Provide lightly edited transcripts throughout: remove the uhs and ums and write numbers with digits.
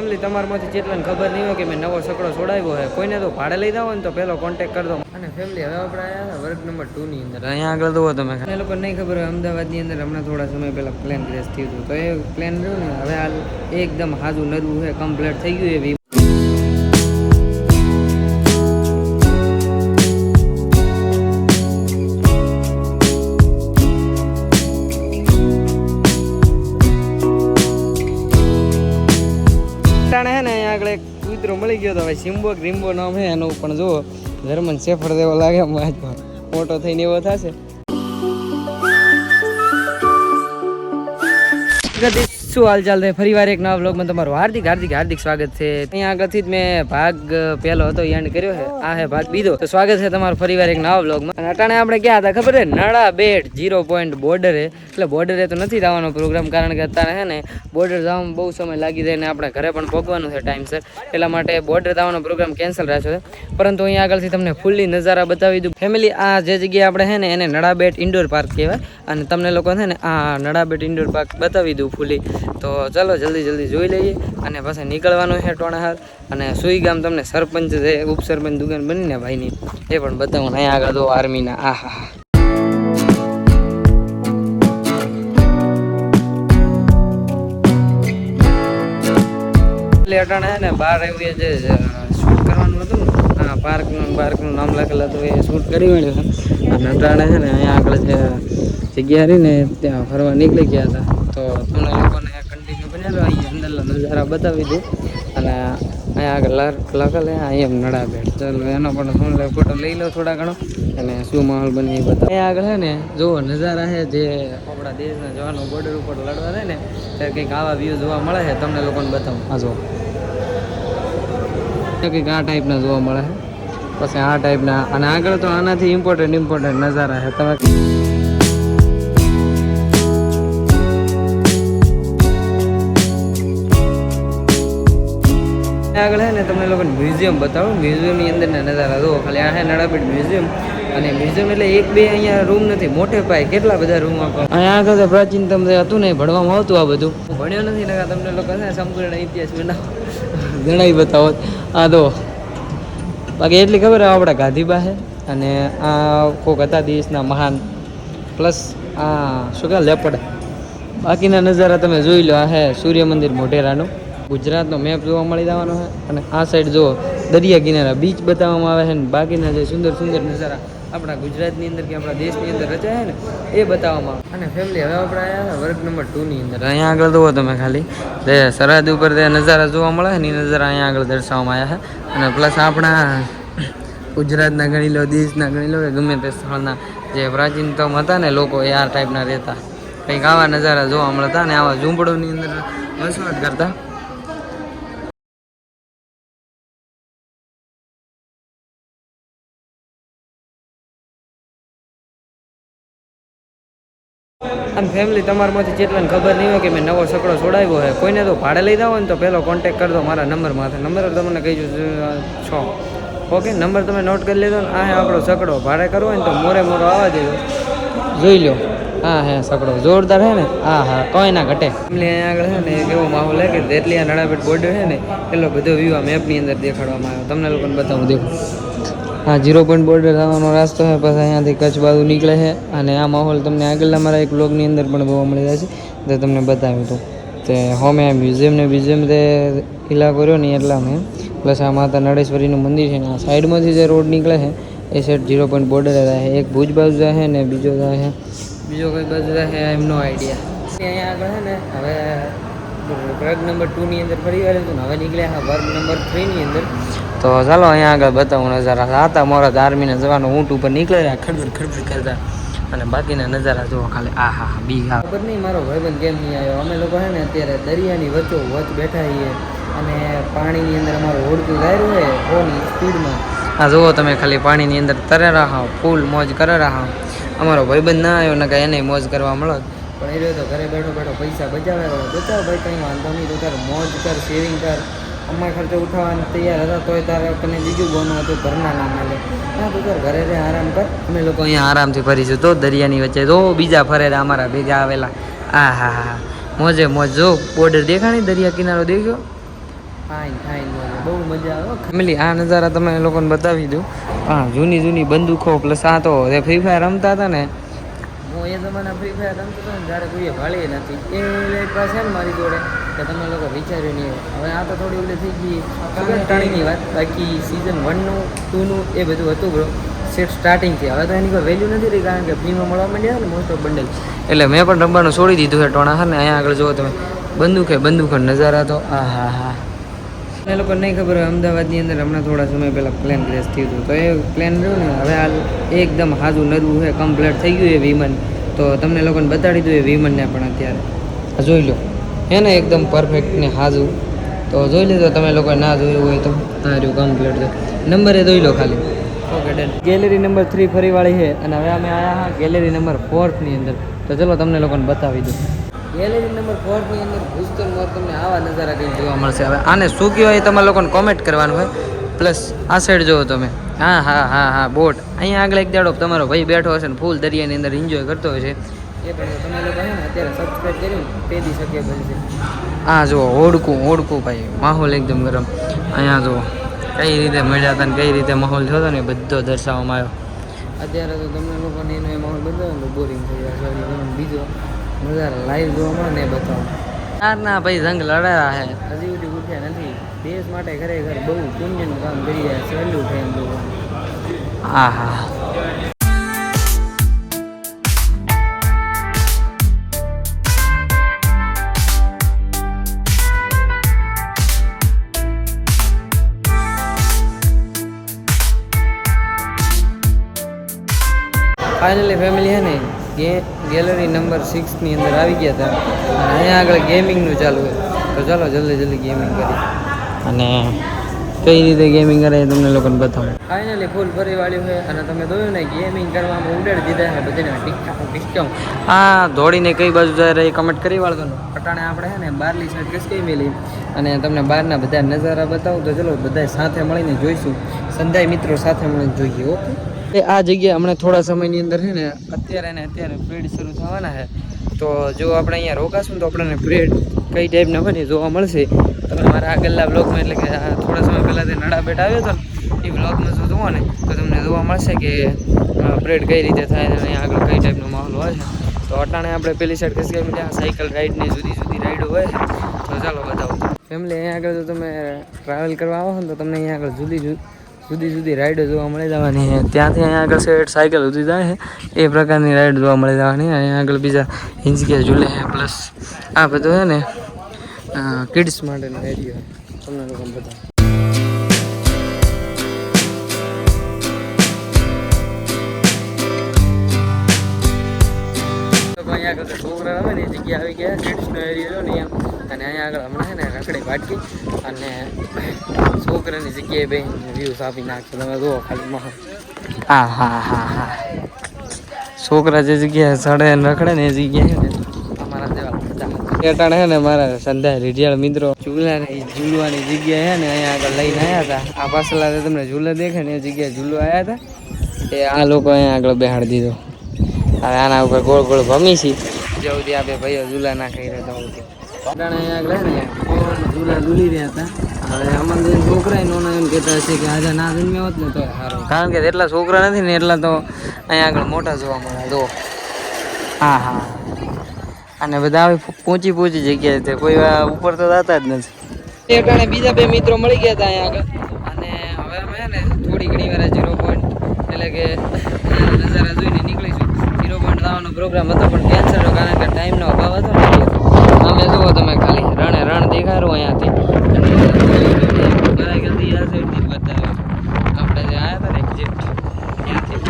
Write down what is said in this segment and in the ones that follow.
Family તમારામાંથી જેટલાને ખબર નહીં હોય કે મેં નવો સકડો છોડાવ્યો હોય કોઈને તો ભાડે લઈ જાવ ને તો પહેલો કોન્ટેક્ટ કરજો. અને ફેમિલી હવે આપણે આવ્યા વર્ગ નંબર 2 ની અંદર અહીંયા આગળ તો તમે એ લોકો નહીં ખબર હોય અમદાવાદની અંદર હમણાં થોડા સમય પહેલાં પ્લેન ક્રેશ થયું હતું. તો એ પ્લેન રહ્યું ને હવે હાલ એકદમ હાજુ નરવું છે, કમ્પ્લીટ થઈ ગયું એવી. હે ને અહીંયા આગળ એક કૂતરો મળી ગયો તો હવે સિમ્બો ગ્રીમ્બો નામ છે એનું, પણ જુઓ જર્મન શેફર્ડ જેવો લાગે, મોટો થઈને એવો થશે. શું હાલચાલ છે? ફરી વાર એક નવા વ્લોગમાં તમારું હાર્દિક હાર્દિક હાર્દિક સ્વાગત છે. અહીંયા આગળથી જ મેં ભાગ પહેલો હતો એન્ડ કર્યો છે, આ હે ભાગ બીજો. તો સ્વાગત છે તમારું ફરી વાર એક નવા વ્લોગમાં. અને અટાણે આપણે ક્યાં હતા ખબર છે? નળાબેટ 0 પોઈન્ટ બોર્ડરે. એટલે બોર્ડરે તો નથી જવાનો પ્રોગ્રામ, કારણ કે અત્યારે છે ને બોર્ડર જવામાં બહુ સમય લાગી જાય ને આપણે ઘરે પણ પહોંચવાનું છે ટાઈમસર, એટલા માટે બોર્ડર જવાનો પ્રોગ્રામ કેન્સલ રાખ્યો છે. પરંતુ અહીંયા આગળથી તમને ફૂલ્લી નજારા બતાવી દઉં. ફેમિલી આ જે જગ્યાએ આપણે છે ને એને નળાબેટ ઇન્ડોર પાર્ક કહેવાય, અને તમને લોકો છે ને આ નળાબેટ ઇન્ડોર પાર્ક બતાવી દઉં ફૂલ્લી. તો ચાલો જલ્દી જોઈ લઈએ અને પછી નીકળવાનું છે ટોણાહાર. અને સુઈ ગામ તમને સરપંચ છે, ઉપસરપંચ દુકાન બનીને ભાઈની, એ પણ બતાવું. અહીંયા આગળ તો આર્મીના આહા એટલે અટાણે છે ને બહાર આવીએ જે શૂટ કરવાનું હતું ને, હા પાર્કનું નામ લખેલું હતું, એ શૂટ કરી મળ્યું છે. અને અટાણે છે ને અહીંયા આગળ જે જગ્યા રહી ને ત્યાં ફરવા નીકળી ગયા હતા. તો તમને લોકોને કન્ટિન્યુ બનેલો અહીંયા અંદરના નજારા બતાવી દઉં. અને અહીંયા આગળ લખેલ અહીંયા નળાબેટ, ચાલો એનો પણ તમને ફોટો લઈ લો થોડા ઘણો, અને શું માહોલ બને એ બતાવો. અહીંયા આગળ છે ને જુઓ નજારા છે જે આપણા દેશના જવાનો બોર્ડર ઉપર લડવા થાય ને ત્યારે કંઈક આવા વ્યૂ જોવા મળે છે. તમને લોકોને બતાવું, આ જો કંઈક આ ટાઈપના જોવા મળે છે, પછી આ ટાઈપના. અને આગળ તો આનાથી ઇમ્પોર્ટન્ટ નજારા છે. તમે આગળ છે ને તમને લોકોને મ્યુઝિયમ બતાવું. મ્યુઝિયમની અંદરના નજારા જુઓ ખાલી. આ છે નળાબેટ મ્યુઝિયમ, અને મ્યુઝિયમ એટલે એક બે અહીંયા રૂમ નથી, મોટે પાયે કેટલા બધા રૂમ આપો. અહીંયા આગળ તો પ્રાચીનતમ હતું ને ભણવામાં આવતું આ બધું. ભણ્યો નથી ને તમને લોકો છે સંપૂર્ણ ઇતિહાસ બનાવો જણાવી બતાવો. આ તો બાકી એટલી ખબર આપણા ગાંધીબા છે, અને આ કોક હતા દેશના મહાન, પ્લસ આ શું કહે લેપડ. બાકીના નજારા તમે જોઈ લો. આ છે સૂર્ય મંદિર મોઢેરાનું. ગુજરાતનો મેપ જોવા મળી જવાનો છે. અને આ સાઈડ જુઓ દરિયા કિનારા બીચ બતાવવામાં આવે છે, ને બાકીના જે સુંદર નજારા આપણા ગુજરાતની અંદર કે આપણા દેશની અંદર રચાય ને એ બતાવવામાં આવે. અને ફેમિલી હવે આપણે આવ્યા વર્ગ નંબર 2 ની અંદર. અહીંયા આગળ જુઓ તમે ખાલી જે સરહદ ઉપર જે નજારા જોવા મળે છે ને એ નજારા અહીંયા આગળ દર્શાવવામાં આવ્યા છે. અને પ્લસ આપણા ગુજરાતના ગણી લો, દેશના ગણી લો કે ગમે તે સ્થળના જે પ્રાચીનતમ હતા ને લોકો, એ આ ટાઈપના રહેતા, કંઈક આવા નજારા જોવા મળતા ને આવા ઝૂંપડોની અંદર વસવાટ કરતા. અને ફેમિલી તમારામાંથી જેટલાને ખબર નહીં હોય કે મેં નવો સકડો છોડાવ્યો હોય કોઈને તો ભાડે લઈ જાવ ને તો પહેલો કોન્ટેક્ટ કરજો મારા નંબરમાં. નંબર તમને કહી દઉં 6. ઓકે, નંબર તમે નોટ કરી લેજો ને. આ હે આપણો સકડો. ભાડે કરવો હોય ને તો મોરે મોરો આવવા દેજો, જોઈ લો. હા હે સકડો જોરદાર છે ને. હા કોઈ ના ઘટે. ફેમિલી અહીંયા આગળ છે ને એક એવો માહોલ છે કે જેટલી આ નળાબેટ બોર્ડર છે ને એટલો બધો વ્યૂ આ મેપની અંદર દેખાડવામાં આવ્યો. તમને લોકોને બતાવું, દેખો. હા 0 પોઈન્ટ બોર્ડર આવવાનો રસ્તો છે, પછી અહીંયાથી કચ્છ બાજુ નીકળે છે. અને આ માહોલ તમને આગળના મારા એક બ્લોગની અંદર પણ જોવા મળી જાય છે, તો તમને બતાવ્યું હતું. તે હોમે મ્યુઝિયમ તે ઇલાકો રહ્યો ને એટલા મેં. પ્લસ આ માતા નળેશ્વરીનું મંદિર છે ને આ સાઈડમાંથી જે રોડ નીકળે છે એ સાઈડ 0 પોઈન્ટ બોર્ડર રહે. એક ભુજ બાજુ જાય છે ને બીજો કઈ બાજુ જાય છે, એમનો આઈડિયા. અહીંયા આગળ છે ને હવે વર્ગ નંબર 2 ની અંદર ફરી વાર હતું ને હવે નીકળ્યા હા વર્ગ નંબર 3 ની અંદર. તો ચાલો અહીંયા આગળ બતાવું નજારા. હતા મોરા આર્મીના જવાનો ઊંટ ઉપર નીકળેલા ખડબડ કરતા, અને બાકીના નજારા જોવો ખાલી. હા બી હા ખબર નહીં મારો ભાઈબંધ કેમ નહીં આવ્યો. અમે લોકો છે ને અત્યારે દરિયાની વચ્ચે બેઠા છીએ, અને પાણીની અંદર અમારું ઓળતું ગાયરું છે ઓની સ્પીડમાં. આ જુઓ તમે ખાલી પાણીની અંદર તરે રહો, ફૂલ મોજ કરે રહો. અમારો ભાઈબંધ ના આવ્યો ને કાંઈ એને મોજ કરવા મળત, પણ એ રહ્યો તો ઘરે બેઠો પૈસા બચાવ ભાઈ, કંઈ વાંધો નહીં. તો તારે મોજ કર, સેવિંગ કર. અમારા ખર્ચો ઉઠાવવાનો તૈયાર હતા તોય તારે તને બીજું બોનું હતું ઘરના નામ મળે. ના તું તાર ઘરે રે આરામ કર. અમે લોકો અહીંયા આરામથી ફરીશું. તો દરિયાની વચ્ચે તો બીજા ફરેરા અમારા ભેગા આવેલા. હા મોજે મોજ. જો બોર્ડર દેખાણી, દરિયા કિનારો દેખ્યો. ફાઇન બહુ મજા આવે ફેમિલી. આ નજારા તમે લોકોને બતાવી દઉં. હા, જૂની બંદૂકો પ્લસ આ તો જે ફ્રી ફાયર રમતા હતા ને, હું એ જમાના ફ્રી ફાયર રમતો હતો ને જ્યારે કોઈએ ભાળી નથી. એ લાઈટ પાસે છે ને મારી જોડે કે તમે લોકો વિચાર્યું નહીં. હવે આ તો થોડી ઓલી થઈ ગઈ ટાણીની વાત. બાકી સિઝન 1નું 2નું એ બધું હતું બ્રો, સેટ સ્ટાર્ટિંગથી. હવે તો એની કોઈ વેલ્યુ નથી રહી, કારણ કે ફ્રીમાં મળવા માંડ્યા ને મોસ્ટ ઓફ બંડલ. એટલે મેં પણ રમવાનું છોડી દીધું છે ટોણા. હા ને અહીંયા આગળ જુઓ તમે, બંદૂક નજારા તો હા. એ લોકો નહીં ખબર હોય, અમદાવાદની અંદર હમણાં થોડા સમય પહેલાં પ્લેન ક્રેશ થયું હતું. તો એ પ્લેન રહ્યું ને હવે હાલ એકદમ હાજુ નરવું છે, કમ્પ્લીટ થઈ ગયું એ વિમાન. તો તમને લોકોને બતાડી દઉં એ વિમાનને પણ અત્યારે જોઈ લો, હે ને એકદમ પરફેક્ટ ને હાજુ. તો જોઈ લીધો તમે લોકો ના જોયું હોય તો આ રહ્યું કમ્પ્લીટ. નંબરે જોઈ લો ખાલી. Okay done. ગેલેરી નંબર 3 ફરીવાળી છે અને હવે અમે આવ્યા હા ગેલેરી નંબર 4ની અંદર. તો ચલો તમને લોકોને બતાવી દઉં. ગેલેરી નંબર 4ની અંદર ભૂસ્તરમાં તમને આવા નજારા કંઈક જોવા મળશે. હવે આને શું કહેવાય એ તમારે લોકોને કોમેન્ટ કરવાનું હોય. પ્લસ આ સાઈડ જુઓ તમે, હા બોટ. અહીંયા આગળ એક દાડો તમારો ભાઈ બેઠો હશે ને ફૂલ દરિયાની અંદર એન્જોય કરતો હોય છે. એ પણ તમે લોકો છે ને અત્યારે સબસ્ક્રાઈબ કર્યું પેદી શક્ય બનશે. હા જુઓ ઓળખું ભાઈ, માહોલ એકદમ ગરમ. અહીંયા જુઓ કઈ રીતે મળ્યા હતા ને કઈ રીતે માહોલ થયો હતો ને બધો દર્શાવવામાં આવ્યો. અત્યારે તો તમને લોકોને એનો એ માહોલ બતાવે ને બોરિંગ થઈ જાય છે. બીજો નજારા લાઈવ જોવા મળે ને બતાવો. ના ભાઈ જંગ લડાયા છે, હજી સુધી ઉઠ્યા નથી. દેશ માટે ખરેખર બહુ પુણ્યનું કામ કરી રહ્યા છે. સહેલું છે એમ જોવાનું. હા ફાઇનલી ફેમિલી છે ને ગેલેરી નંબર 6ની અંદર આવી ગયા હતા અને અહીંયા આગળ ગેમિંગનું ચાલુ છે. તો ચાલો જલ્દી ગેમિંગ કરી અને કઈ રીતે ગેમિંગ કરે તમને લોકોને બતાવું. ફાઇનલી ફૂલ ફરી વાળ્યું છે અને તમે જોયું ને ગેમિંગ કરવામાં ઉડાડી દીધા છે બધાને ડિસ્કાઉન્ટ. હા, દોડીને કઈ બાજુ જાય રહી કમેન્ટ કરી વાળતો ને. પટાણે આપણે છે ને બહારની સાઈડ કઈ મેલી અને તમને બહારના બધા નજારા બતાવું. તો ચલો બધા સાથે મળીને જોઈશું, સંધાય મિત્રો સાથે મળીને જોઈએ. ઓકે, આ જગ્યા હમણાં થોડા સમયની અંદર છે ને અત્યારે બ્રેડ શરૂ થવાના છે. તો જો આપણે અહીંયા રોકાશું ને તો આપણને બ્રેડ કઈ ટાઈપના હોય ને જોવા મળશે. તમે મારા આગળના બ્લોગમાં એટલે કે થોડા સમય પહેલાં જે નડા બેટ આવ્યો હતો ને એ બ્લોગમાં જો જુઓ ને તો તમને જોવા મળશે કે બ્રેડ કઈ રીતે થાય છે, અહીંયા આગળ કઈ ટાઈપનો માહોલ હોય છે. તો અટાણે આપણે પેલી સાઈડ ખસી ગયા સાયકલ રાઈડની જુદી રાઈડો હોય છે. તો ચાલો બતાવો ફેમિલી. અહીંયા આગળ જો તમે ટ્રાવેલ કરવા આવો ને તો તમને અહીંયા આગળ જુદી રાઈડો જોવા મળી જવાની છે. ત્યાંથી અહીંયા આગળ સેટ સાયકલ સુધી જાય છે એ પ્રકારની રાઈડ જોવા મળી જવાની. અહીંયા આગળ બીજા હિંચકે ઝૂલે છે. પ્લસ આ બધું છે ને કિડ્સ માટેનો એરિયો તમને લોકો બધા. અહીંયા આગળ છોકરા રમે ને એ જગ્યા આવી ગયા કિડ્સનો એરિયો ને અહીંયા. અને અહીંયા આગળ હમણાં છે ને રખડી વાટકી અને છોકરાની જગ્યાએ બે વ્યૂઝ આપી નાખશે. તમે જુઓ ખાલી માહોલ. હા છોકરા જે જગ્યાએ ચડે રખડે ને એ જગ્યાએ ને અમારા જેવા બધા અટાણે છે ને મારા સંધાય રીઢિયાળ મિત્રો ઝૂલવાની જગ્યા છે ને અહીંયા આગળ લઈને આવ્યા હતા. આ પાછલા તમને ઝૂલો દેખે ને એ જગ્યાએ ઝૂલો આવ્યા હતા. એ આ લોકો અહીંયા આગળ બેહાડી દીધો. હવે આના ઉપર ગોળ ગોળ ભમી છે જલ્દી આપે ભાઈઓ ઝૂલા ના ખાઈ રહ્યા હતા. અટાણે અહીંયા આગળ ને ઝૂલા ઝૂલી રહ્યા હતા. હવે અમારે છોકરા નોના એમ કહેતા હશે કે આજે ના જન્મ્યા હોત ને તો સારું, કારણ કે એટલા છોકરા નથી ને એટલા તો અહીંયા આગળ મોટા જોવા મળે. જો હા અને બધા આવી પહોંચી જગ્યાએ છે, કોઈ ઉપર તો જતા જ નથી. એ કારણે બીજા બે મિત્રો મળી ગયા હતા અહીંયા આગળ. અને હવે અમે ને થોડી ઘણી વાર 0 પોઈન્ટ એટલે કે નજારા જોઈને નીકળીશું. 0 પોઈન્ટ લાવવાનો પ્રોગ્રામ હતો પણ કેન્સલ હતો, કારણ કે ટાઈમનો અભાવ હતો ને. અમે જુઓ તમે ખાલી રણ દેખાડું અહીંયાથી મારા ગલતી આ સાઈડથી બતાવ્યો. આપણે જે આવ્યા હતા ને એક્ઝેક્ટ ત્યાંથી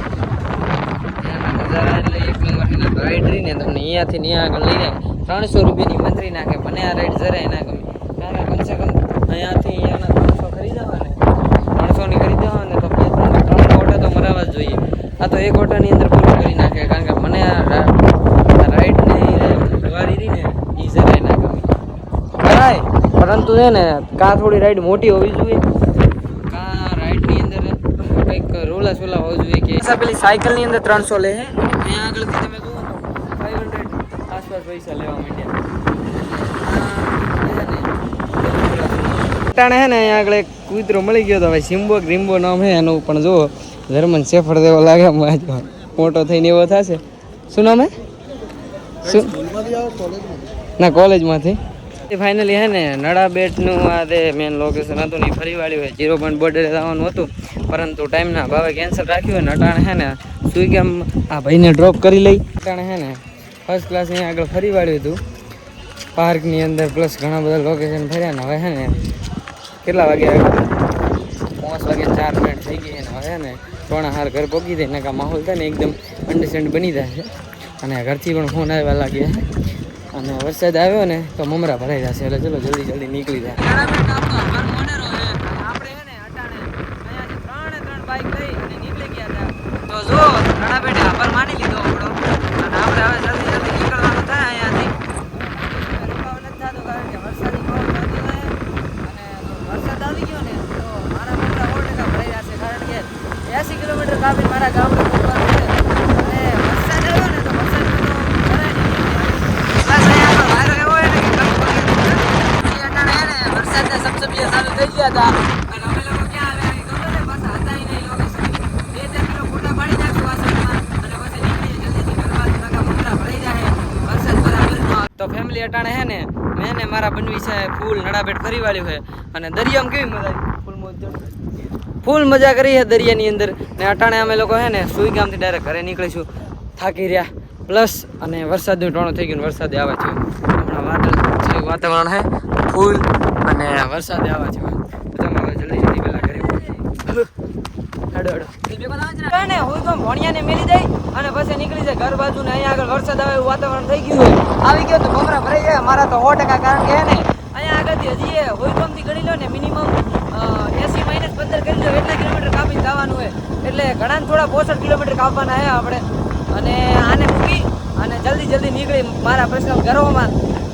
નજારા એટલે એક નંબર રાઈડ રહીને તમને અહીંયાથી ત્યાં આગળ લઈ જાય. 300 રૂપિયાની મંત્રી નાખે. મને આ રાઈડ જરાય ના ગમે, કારણ કે કમસે કમ અહીંયાથી અહીંયાના 300 ખરીદવા ને 300ની ખરીદવા ને તો 3 ઓટા તો મરાવા જ જોઈએ. આ તો એક ઓટાની અંદર પૂરું કરી નાખે, કારણ કે મને આ રાઈડની સવારી રહી ને એ જરાય ના ગમે. કરાય પરંતુ છે ને કાં થોડી રાઈડ મોટી હોવી જોઈએ, કાં રાઈડની અંદર કંઈક રોલા સોલા હોવું જોઈએ. કે પેલી સાયકલની અંદર 300 લે છે, અહીંયા આગળથી તમે જુઓ તો 500 આસપાસ પૈસા લેવા માંડ્યા. અટાણે હે ને અહીંયા આગળ એક કૂતરો મળી ગયો તો ભાઈ સિમ્બો ગ્રીમ્બો નામ હે એનું પણ જુઓ જર્મન શેફર્ડ જેવો લાગે મોટો થઈને એવો થશે. શું નામ હે? શું ના કોલેજમાંથી ફાઇનલી હે ને નડા બેટનું આ તે મેન લોકેશન હતું ને ફરી વાળ્યું હોય 0 પોઈન્ટ બોર્ડરે જવાનું હતું પરંતુ ટાઈમના ભાવે કેન્સલ રાખ્યું હોય ને અટાણે હે ને સુઈ કેમ આ ભાઈને ડ્રોપ કરી લઈ અટાણે હે ને ફર્સ્ટ ક્લાસ અહીંયા આગળ ફરી વાળ્યું હતું પાર્કની અંદર પ્લસ ઘણા બધા લોકેશન ફર્યા ને હવે હે ને કેટલા વાગ્યા 5:04 થઈ ગઈ ને હવે ને થોડા હાર ઘર પહોંચી જાય ને કા માહોલ થાય ને એકદમ અન્ડરસ્ટેન્ડ બની જાય છે અને ઘરથી પણ ફોન આવ્યા લાગ્યા અને વરસાદ આવ્યો ને તો મમરા ભરાઈ જશે એટલે ચલો જલ્દી નીકળી જાય. તો જો ઘણા બેઠે આભાર માની લીધો આપણો અને આપણે હવે જલ્દી નીકળવાનું થાય અહીંયાથી રોકાવા નથી થતું કારણ કે વરસાદી બહુ થતી હોય અને વરસાદ આવી ગયો ને તો મારા મમરા 100% ભરાઈ જશે કારણ કે 80 કિલોમીટર કાપીને મારા ગામડે પહોંચવાનું છે અને વરસાદ આવ્યો ને તો વરસાદમાં તો ભરાય નહીં બસ અહીંયા વાયરો એવો હોય ને કે વરસાદના સબસબિયા ચાલુ થઈ ગયા હતા અને અમે લોકો ક્યાં આવ્યા ખબર ને પાછા હતા નહીં લોકેશન 2-4 કિલો ફોટા પાડી નાખશું વાસણમાં અને પછી નીકળી જલ્દીથી ઘરમાં નકા મમરા ભરાઈ જાય વરસાદ બરાબર. તો ફેમિલી અટાણે હે ને મેં ને મારા બનવી છે ફૂલ નડાબેટ ફરી વાળ્યું છે અને દરિયામાં કેવી મજા આવી ફૂલ મજા કરી છે દરિયાની અંદર ને અટાણે અમે લોકો હે ને સુઈ ગામથી ડાયરેક્ટ ઘરે નીકળીશું થાકી રહ્યા પ્લસ અને વરસાદનું ટોણું થઈ ગયું વરસાદ આવે છે હમણાં વાતાવરણ હે ફૂલ અને વરસાદ આવે છે તો તમે હવે જલ્દી પહેલાં ઘરે ને હું તો ભણિયાને મેલી જાય અને પછી નીકળી જાય ઘર બાજુ ને અહીંયા આગળ વરસાદ આવે એવું વાતાવરણ થઈ ગયું હોય આવી ગયો તો મમરા ભરાઈ જાય મારા તો 100% કારણ કે હે ને અહીંયા આગળથી હજી હોઈકોમથી ગણી લો ને મિનિમમ 80 - 15 કરી લો એટલા કિલોમીટર કાપીને જવાનું હોય એટલે ઘણા થોડા 65 કિલોમીટર કાપવાના હે આપણે અને આને મૂકી અને જલ્દી નીકળી મારા પર્સનલ ઘરોમાં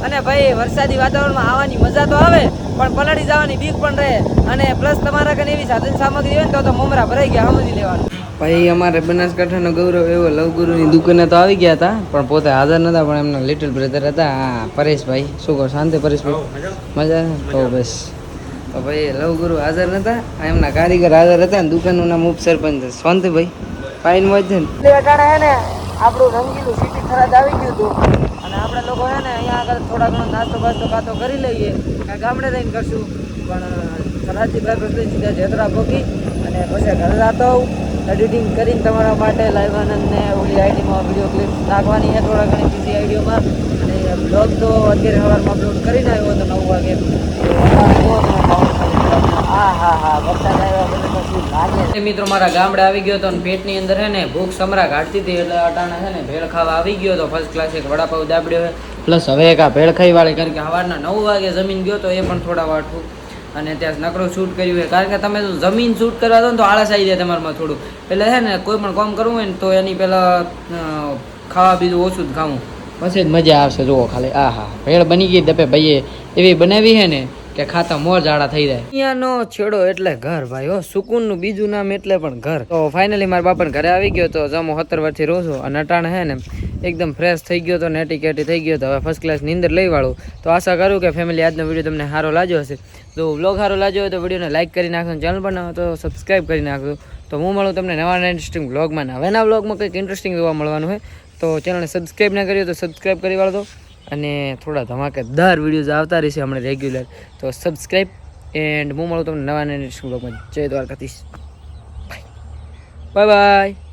અને ભાઈ વરસાદી વાતાવરણમાં આવવાની મજા તો આવે પણ પલળી જવાની બીક પણ રહે અને પ્લસ તમારા કને એવી સાધન સામગ્રી હોય ને તો મમરા ભરાઈ ગયા સમજી લેવાનું. ભાઈ અમારે બનાસકાંઠાનો ગૌરવ એવો લવગુરુની દુકાને તો આવી ગયા હતા પણ પોતે હાજર નતા પણ એમના લિટલ બ્રધર હતા પરેશભાઈ. શું કહો શાંતિ પરેશભાઈ? મજા તો બસ તો ભાઈ લવગુરુ હાજર નતા એમના કારીગર હાજર હતા ને દુકાનનું નામ ઉપસરપંચ શાંતિભાઈ ફાઇન મોજ છે ને હે ને આપણું રંગીલું સિટી થરાદ આવી ગયું હતું અને આપણે લોકો હે ને અહીંયા આગળ થોડા ઘણો નાસ્તો બાસ્તો કાતો કરી લઈએ ગામડે રહીને કરશું પણ થરાદથી ભાઈ સીધા જેતરા પહોંચી અને પછી ઘરે જતો એડિટિંગ કરીને તમારા માટે લાઈવ આનંદને ઓલી આઈડીમાં વિડીયો ક્લિપ નાખવાની છે થોડા ઘણી બીજી આઈડીઓમાં અને બ્લોગ તો અત્યારે સવારમાં અપલોડ કરીને આવ્યો હતો 9 વાગે. મિત્રો મારા ગામડે આવી ગયો હતો અને પેટની અંદર હે ને ભૂખ સમરા ઘાટતી હતી એટલે અટાણે છે ને ભેળ ખાવા આવી ગયો હતો ફર્સ્ટ ક્લાસ એક વડાપાવ દાબડ્યો છે પ્લસ હવે એક આ ભેળ ખાઈ વાળી કારણ કે સવારના 9 વાગે જમીન ગયો તો એ પણ થોડા વાટું અને ત્યાં નકરું શૂટ કર્યું હોય કારણ કે તમે જમીન શૂટ કરવા દો ને તો આળસ આવી જાય તમારામાં થોડું એટલે છે ને કોઈ પણ કામ કરવું હોય ને તો એની પહેલાં ખાવા બીજું ઓછું જ ખાવું પછી જ મજા આવશે. જુઓ ખાલી આ હા ભેળ બની ગઈ દપે ભાઈએ એવી બનાવી છે ને કે ખાતા મોર જાડા થઈ જાય. અહીંયાનો છેડો એટલે ઘર ભાઈ હો સુકૂનનું બીજું નામ એટલે પણ ઘર. તો ફાઇનલી મારા બાપાને ઘરે આવી ગયો તો જમો 17 વર્ષથી રહું છું અને અટાણે હે ને એકદમ ફ્રેશ થઈ ગયો તો નેટી કેટી થઈ ગયો તો હવે ફર્સ્ટ ક્લાસ નીંદર લઈ વાળું. તો આશા કરું કે ફેમિલી આજનો વિડીયો તમને સારો લાગ્યો હશે. તો વ્લોગ સારો લાગ્યો હોય તો વિડીયોને લાઈક કરી નાખજો, ચેનલ પર ના તો સબસ્ક્રાઈબ કરી નાખજો. તો હું મળું તમને નવા ઇન્ટરેસ્ટિંગ વ્લોગમાં. હવેના વ્લોગમાં કંઈક ઇન્ટરેસ્ટિંગ જોવા મળવાનું હોય તો ચેનલને સબસ્ક્રાઈબ ના કર્યો તો સબસ્ક્રાઈબ કરી વાળો અને થોડા ધમાકેદાર વિડીયોઝ આવતા રહેશે હમણાં રેગ્યુલર. તો સબસ્ક્રાઈબ એન્ડ હું મળું તમને નવા ઇન્ટરેસ્ટિંગ વ્લોગમાં. જય દ્વારકાધીશ. Bye bye.